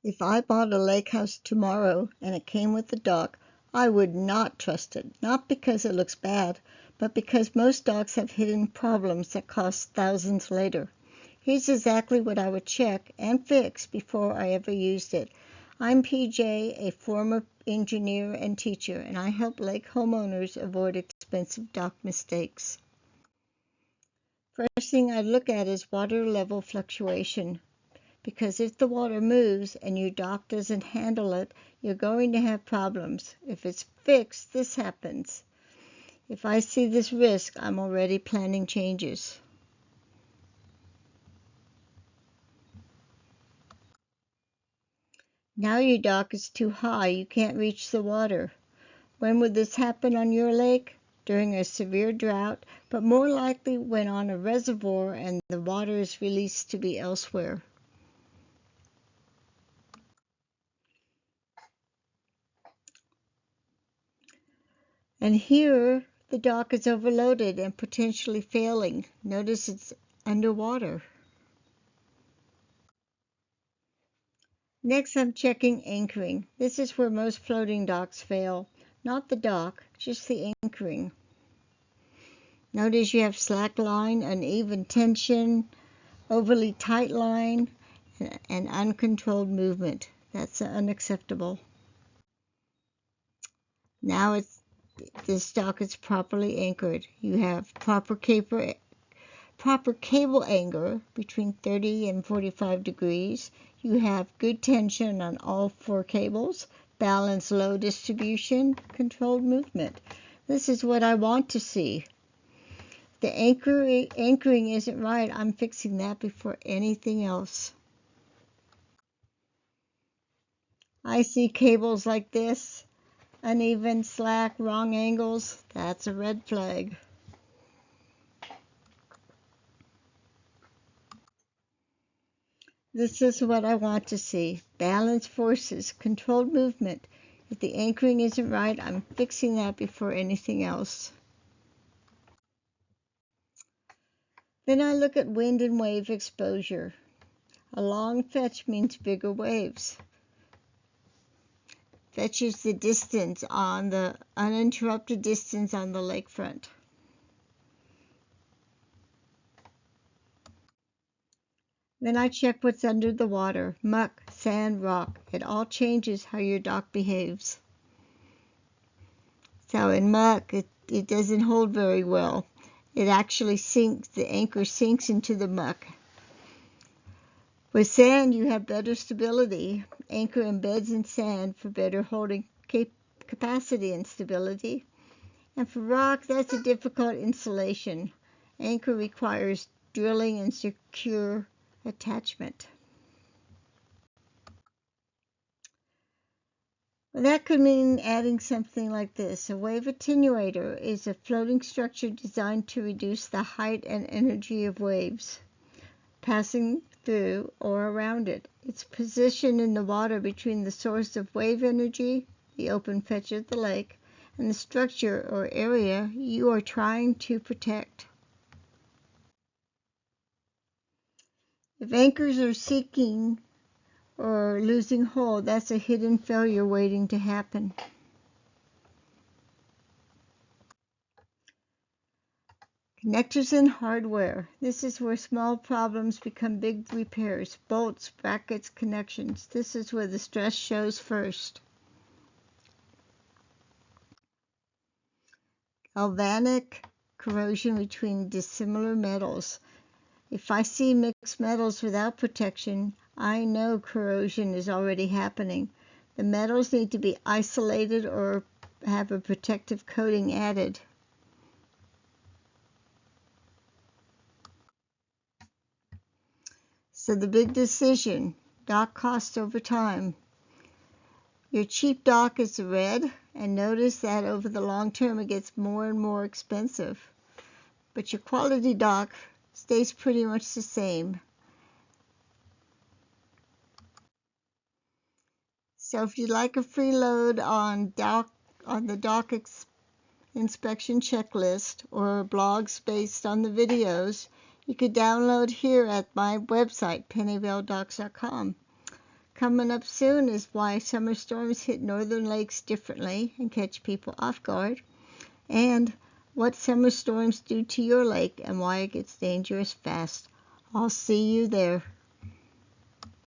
If I bought a lake house tomorrow and it came with a dock, I would not trust it, not because it looks bad, but because most docks have hidden problems that cost thousands later. Here's exactly what I would check and fix before I ever used it. I'm PJ, a former engineer and teacher, and I help lake homeowners avoid expensive dock mistakes. First thing I look at is water level fluctuation, because if the water moves and your dock doesn't handle it, you're going to have problems. If it's fixed, this happens. If I see this risk, I'm already planning changes. Now your dock is too high, you can't reach the water. When would this happen on your lake? During a severe drought, but more likely when on a reservoir and the water is released to be elsewhere. And here the dock is overloaded and potentially failing. Notice it's underwater. Next, I'm checking anchoring. This is where most floating docks fail. Not the dock, just the anchoring. Notice you have slack line, uneven tension, overly tight line, and uncontrolled movement. That's unacceptable. Now this dock is properly anchored. You have proper cable angle between 30 and 45 degrees. You have good tension on all four cables, balanced load distribution, controlled movement. This is what I want to see. The anchoring isn't right. I'm fixing that before anything else. I see cables like this, uneven slack, wrong angles. That's a red flag. This is what I want to see. Balanced forces, controlled movement. If the anchoring isn't right, I'm fixing that before anything else. Then I look at wind and wave exposure. A long fetch means bigger waves. Fetch is the distance on the uninterrupted distance on the lakefront. Then I check what's under the water. Muck, sand, rock. It all changes how your dock behaves. So in muck, it doesn't hold very well. It actually sinks, the anchor sinks into the muck. With sand, you have better stability. Anchor embeds in sand for better holding capacity and stability. And for rock, that's a difficult installation. Anchor requires drilling and secure attachment. Well, that could mean adding something like this. A wave attenuator is a floating structure designed to reduce the height and energy of waves passing through or around it. It's positioned in the water between the source of wave energy, the open fetch of the lake, and the structure or area you are trying to protect. If anchors are sinking or losing hold, that's a hidden failure waiting to happen. Connectors and hardware. This is where small problems become big repairs. Bolts, brackets, connections. This is where the stress shows first. Galvanic corrosion between dissimilar metals. If I see mixed metals without protection, I know corrosion is already happening. The metals need to be isolated or have a protective coating added. So the big decision, dock cost over time. Your cheap dock is red, and notice that over the long term it gets more and more expensive. But your quality dock stays pretty much the same. So if you'd like a free load on the dock inspection checklist or blogs based on the videos, you could download here at my website, pennyvaledocks.com. Coming up soon is why summer storms hit northern lakes differently and catch people off guard, and what summer storms do to your lake and why it gets dangerous fast. I'll see you there.